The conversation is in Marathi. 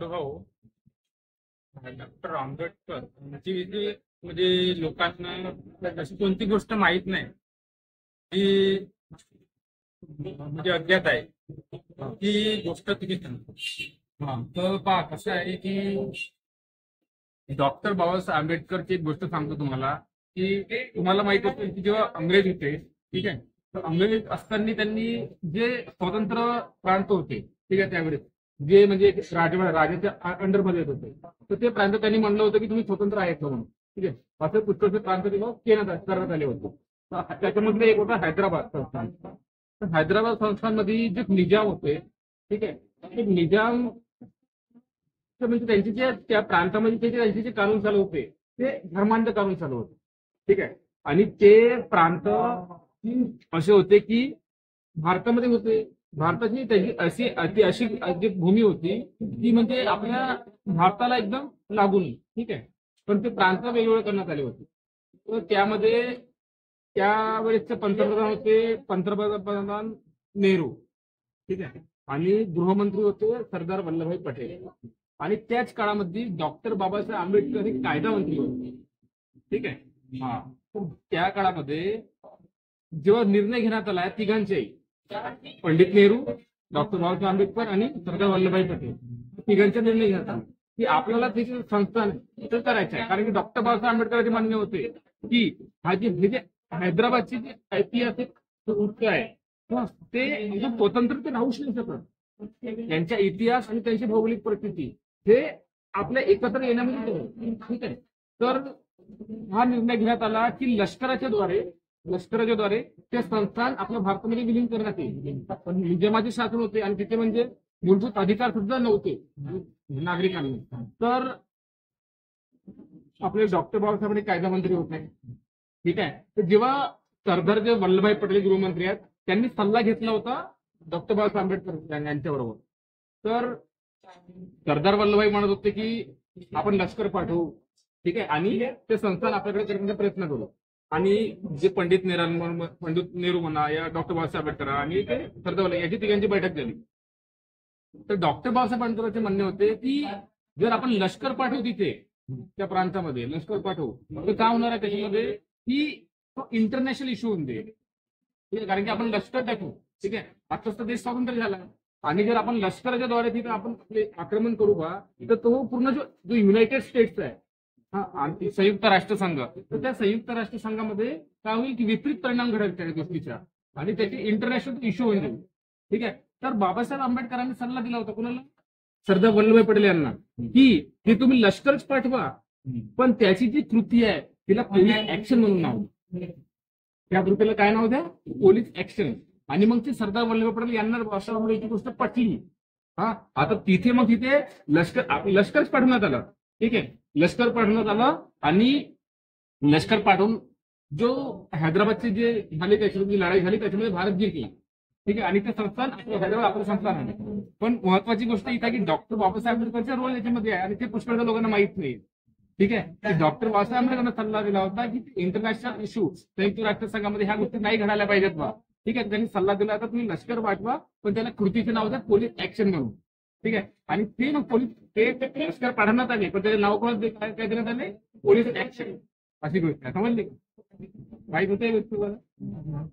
बंडूभाऊ डॉक्टर आंबेडकर यांची जी म्हणजे लोकांना अशी कोणती गोष्ट माहीत नाही जी म्हणजे अज्ञात आहे ती गोष्ट तुम्ही सांगा. हा तर पहा कसं आहे की डॉक्टर बाबासाहेब आंबेडकरची एक गोष्ट सांगतो तुम्हाला की तुम्हाला माहित असेल की जेव्हा अंग्रेज होते, ठीक आहे, तर अंग्रेज असताना त्यांनी जे स्वतंत्र प्रांत होते, ठीक आहे, त्यावेळेस जे म्हणजे राजाच्या अंडरमध्ये येत होते, तर ते प्रांत त्यांनी म्हणलं होतं की तुम्ही स्वतंत्र आहेत म्हणून, ठीक आहे. असं पुष्कळचे प्रांत तेव्हा करण्यात आले होते. तर त्याच्यामधलं एक होता हैदराबाद संस्थान. तर हैदराबाद संस्थानमध्ये जे निजाम होते, ठीक आहे, ते निजाम म्हणजे त्यांचे जे त्या प्रांतामध्ये त्यांचे जे कानून चालू होते ते धर्मांध कानून चालू होते, ठीक आहे. आणि ते प्रांत असे होते की भारतामध्ये होते. भारताची त्याची अशी जी भूमी होती ती म्हणजे आपल्या भारताला एकदम लागून, ठीक आहे, पण ते प्रांत वेगवेगळे करण्यात आले होते. तर त्यामध्ये त्यावेळेसचे पंतप्रधान होते पंतप्रधान नेहरू, ठीक आहे, आणि गृहमंत्री होते सरदार वल्लभभाई पटेल. आणि त्याच काळामध्ये डॉक्टर बाबासाहेब आंबेडकर हे कायदा मंत्री होते, ठीक आहे. हा तर त्या काळामध्ये जेव्हा निर्णय घेण्यात आला तिघांचे, पंडित नेहरू, डॉक्टर बाबासाहेब आंबेडकर आणि सरदार वल्लभभाई पटेल, तिघांचा निर्णय घेण्यात आला की आपल्याला तिथे संस्थान करायचं आहे. कारण की डॉक्टर बाबासाहेब आंबेडकरांचे म्हणणे होते की हा जे हैदराबादची जी ऐतिहासिक उत्सव आहे ते स्वतंत्र ते राहूच नाही शकत. त्यांच्या इतिहास आणि त्यांची भौगोलिक परिस्थिती हे आपल्या एकत्र येण्यामध्ये, ठीक आहे. तर हा निर्णय घेण्यात आला की लष्कराच्या द्वारे ते संस्थान आपल्या भारतामध्ये विलीन करण्यात येईल. पण निजामाचे शासन होते आणि तिथे म्हणजे मूलभूत अधिकार सुद्धा नव्हते नागरिकांना. तर आपले डॉक्टर बाबासाहेब कायदा मंत्री होते, ठीक आहे. तर जेव्हा सरदार जे वल्लभभाई पटेल गृहमंत्री आहेत त्यांनी सल्ला घेतला होता डॉक्टर बाबासाहेब आंबेडकर यांच्याबरोबर. तर सरदार वल्लभभाई म्हणत होते की आपण लष्कर पाठवू, ठीक आहे, आणि ते संस्थान आपल्याकडे करण्याचा प्रयत्न करू. आणि जे पंडित नेहरू म्हणा या डॉक्टर बाबासाहेब आंबेडकर आणि ते सरदार वल्लभ याची तिघांची बैठक झाली. तर डॉक्टर बाबासाहेब आंबेडकरचे म्हणणे होते की जर आपण लष्कर पाठवू तिथे त्या प्रांतामध्ये लष्कर पाठवू तर काय होणार आहे त्याच्यामध्ये की तो इंटरनॅशनल इश्यू होऊन जाईल, ठीक आहे. कारण की आपण लष्कर टाकू, ठीक आहे, आताच तर देश स्वातंत्र्य झाला आणि जर आपण लष्कराच्या द्वारे तिथे आपण आक्रमण करू का तर तो पूर्ण जो युनायटेड स्टेट्स आहे हा आणि संयुक्त राष्ट्रसंघ, तर त्या संयुक्त राष्ट्रसंघामध्ये काय होईल की विपरीत परिणाम घडेल त्या गोष्टीचा आणि त्याची इंटरनॅशनल इश्यू होईल, ठीक आहे. तर बाबासाहेब आंबेडकरांनी सल्ला दिला होता कुणाला, सरदार वल्लभभाई पटेल यांना, की तुम्ही लष्करच पाठवा पण त्याची जी कृती आहे तिला पोलीस ऍक्शन म्हणून नाव, त्या कृतीला काय नाव द्या, पोलीस ऍक्शन. आणि मग ते सरदार वल्लभभाई पटेल यांना बाबासाहेबांची गोष्ट पटली. हा आता तिथे लष्करच पाठवण्यात आलं, ठीक आहे, लष्कर पाठवण्यात आलं आणि लष्कर पाठवून जो हैदराबादची जे झाली त्याच्यामध्ये लढाई झाली त्याच्यामध्ये भारत जिंकला, ठीक आहे. आणि ते संस्थान हैदराबाद आपलं संस्थान आहे. पण महत्वाची गोष्ट इथे की डॉक्टर बाबासाहेब आंबेडकरचा रोल याच्यामध्ये आहे आणि ते पुष्कळ लोकांना माहित नाही, ठीक आहे. डॉक्टर बाबासाहेब आंबेडकरांना सल्ला दिला होता की इंटरनॅशनल इश्यू संयुक्त राष्ट्रसंघामध्ये ह्या गोष्टी नाही घडायला पाहिजेत बा, ठीक आहे. त्यांनी सल्ला दिला होता तुम्ही लष्कर पाठवा पण त्याला कृतीचे नाव द्या पोलीस ऍक्शन म्हणून, ठीक आहे. आणि ते मग पोलीस ते लष्कर पाठवण्यात आले पण त्याचे नाव काय देण्यात आले, पोलीस ऍक्शन, अशी गोष्ट आहे. समजली माहित होते तुम्हाला.